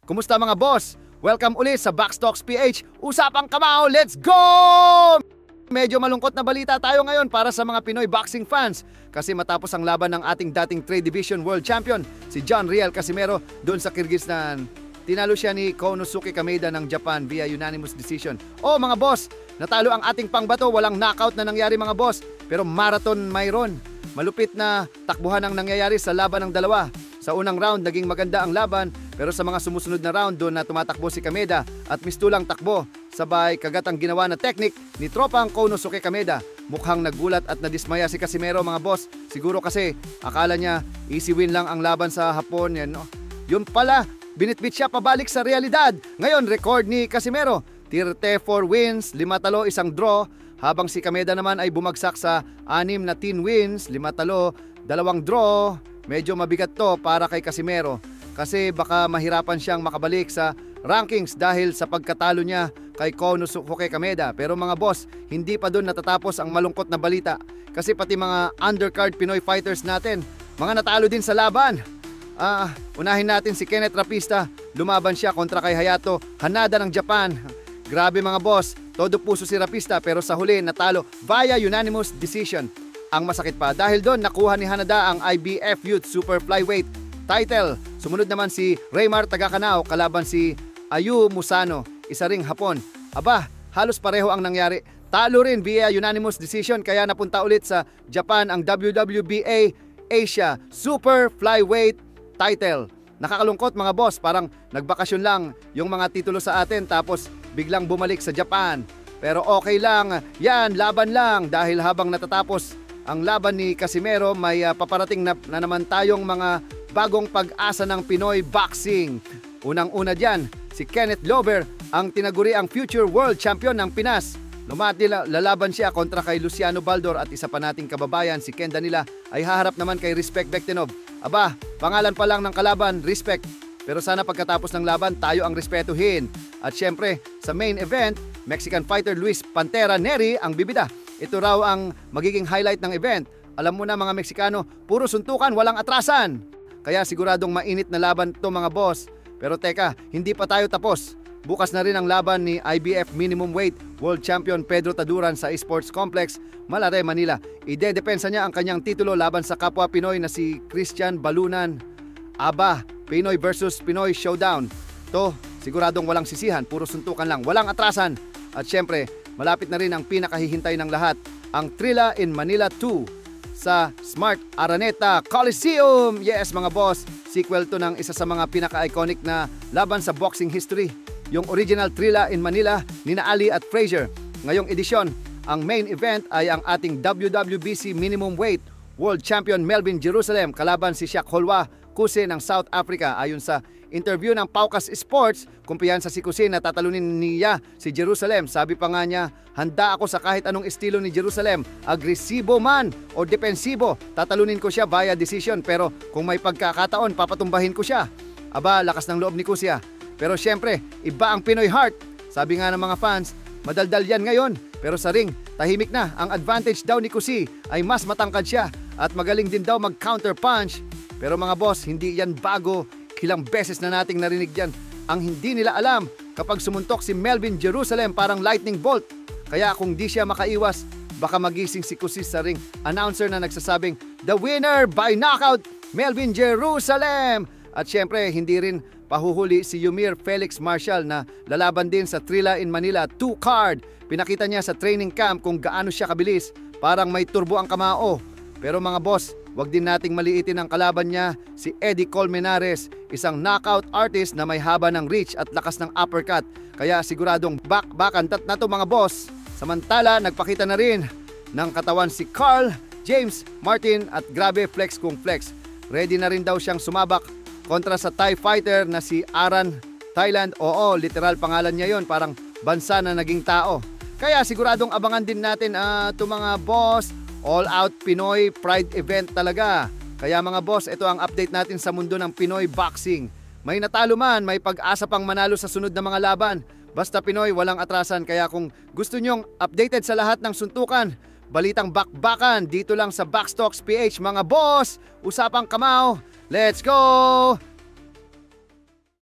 Kumusta mga boss? Welcome ulit sa Boxtalks PH. Usapang kamao, let's go! Medyo malungkot na balita tayo ngayon para sa mga Pinoy boxing fans kasi matapos ang laban ng ating dating Trade Division World Champion si John Riel Casimero doon sa Kyrgyzstan. Tinalo siya ni Konosuke Kameda ng Japan via unanimous decision. Oh mga boss, natalo ang ating pangbato, walang knockout na nangyari mga boss, pero marathon mayroon. Malupit na takbuhan ang nangyayari sa laban ng dalawa. Sa unang round, naging maganda ang laban, pero sa mga sumusunod na round doon na tumatakbo si Kameda at mistulang takbo. Sabay kagat ang ginawa na technique ni tropang Konosuke Kameda. Mukhang nagulat at nadismaya si Casimero mga boss. Siguro kasi akala niya easy win lang ang laban sa Hapon. Yan, no? Yun pala, binitbit siya pabalik sa realidad. Ngayon, record ni Casimero, 34 wins, 5 talo, 1 draw. Habang si Kameda naman ay bumagsak sa 6 na 10 wins, 5 talo, 2 draw. Medyo mabigat to para kay Casimero kasi baka mahirapan siyang makabalik sa rankings dahil sa pagkatalo niya kay Konosuke Kameda. Pero mga boss, hindi pa doon natatapos ang malungkot na balita kasi pati mga undercard Pinoy fighters natin, mga natalo din sa laban. Unahin natin si Kenneth Rapista, lumaban siya kontra kay Hayato Hanada ng Japan. Grabe mga boss, todo puso si Rapista pero sa huli natalo via unanimous decision. Ang masakit pa dahil doon nakuha ni Hanada ang IBF Youth Super Flyweight title. Sumunod naman si Raymar Tagakanao kalaban si Ayu Musano, isa ring Hapon. Aba, halos pareho ang nangyari. Talo rin via unanimous decision kaya napunta ulit sa Japan ang WWBA Asia Super Flyweight title. Nakakalungkot mga boss, parang nagbakasyon lang yung mga titulo sa atin tapos biglang bumalik sa Japan. Pero okay lang, yan, laban lang dahil habang natatapos ang laban ni Casimero, may paparating na naman tayong mga bagong pag-asa ng Pinoy boxing. Unang-una dyan, si Kenneth Lover, ang tinaguri ang future world champion ng Pinas. Lumati lalaban siya kontra kay Luciano Baldor at isa pa nating kababayan, si Ken Danila, ay haharap naman kay Respect Bektenov. Aba, pangalan pa lang ng kalaban, Respect. Pero sana pagkatapos ng laban, tayo ang respetuhin. At syempre, sa main event, Mexican fighter Luis Pantera Neri ang bibida. Ito raw ang magiging highlight ng event. Alam mo na mga Meksikano, puro suntukan, walang atrasan. Kaya siguradong mainit na laban to mga boss. Pero teka, hindi pa tayo tapos. Bukas na rin ang laban ni IBF Minimum Weight World Champion Pedro Taduran sa Esports Complex, Malare, Manila. Idedepensa niya ang kanyang titulo laban sa kapwa Pinoy na si Christian Balunan. Aba, Pinoy versus Pinoy showdown. To, siguradong walang sisihan, puro suntukan lang, walang atrasan. At syempre, malapit na rin ang pinakahihintay ng lahat, ang Trilla in Manila 2 sa Smart Araneta Coliseum. Yes mga boss, sequel to ng isa sa mga pinaka-iconic na laban sa boxing history. Yung original Trilla in Manila, nina Ali at Frazier. Ngayong edisyon, ang main event ay ang ating WWBC Minimum Weight World Champion Melvin Jerusalem kalaban si Shaq Holwa Kuse ng South Africa. Ayon sa interview ng Paukas Sports, kumpiyansa si Kuse na tatalunin niya si Jerusalem. Sabi pa nga niya, handa ako sa kahit anong estilo ni Jerusalem, agresibo man o depensibo, tatalunin ko siya via decision, pero kung may pagkakataon, papatumbahin ko siya. Aba, lakas ng loob ni Kuse. Pero syempre, iba ang Pinoy heart. Sabi nga ng mga fans, madaldal yan ngayon, pero sa ring, tahimik na. Ang advantage daw ni Kuse ay mas matangkad siya at magaling din daw mag-counter punch. Pero mga boss, hindi yan bago. Ilang beses na nating narinig yan. Ang hindi nila alam, kapag sumuntok si Melvin Jerusalem parang lightning bolt. Kaya kung di siya makaiwas, baka magising si Kuse sa ring. Announcer na nagsasabing, the winner by knockout, Melvin Jerusalem. At syempre, hindi rin pahuhuli si Yumir Felix Marshall na lalaban din sa Trilla in Manila 2 card. Pinakita niya sa training camp kung gaano siya kabilis. Parang may turbo ang kamao. Pero mga boss, wag din nating maliitin ang kalaban niya, si Eddie Colmenares, isang knockout artist na may haba ng reach at lakas ng uppercut. Kaya siguradong back-backan na to mga boss. Samantala, nagpakita na rin ng katawan si Carl James Martin at grabe flex kung flex. Ready na rin daw siyang sumabak kontra sa Thai fighter na si Aran Thailand. Oo, literal pangalan niya yon, parang bansa na naging tao. Kaya siguradong abangan din natin to mga boss. All out Pinoy Pride event talaga. Kaya mga boss, ito ang update natin sa mundo ng Pinoy boxing. May natalo man, may pag-asa pang manalo sa sunod na mga laban. Basta Pinoy, walang atrasan. Kaya kung gusto nyong updated sa lahat ng suntukan, balitang bakbakan, dito lang sa Boxtalks PH mga boss. Usapang kamao, let's go!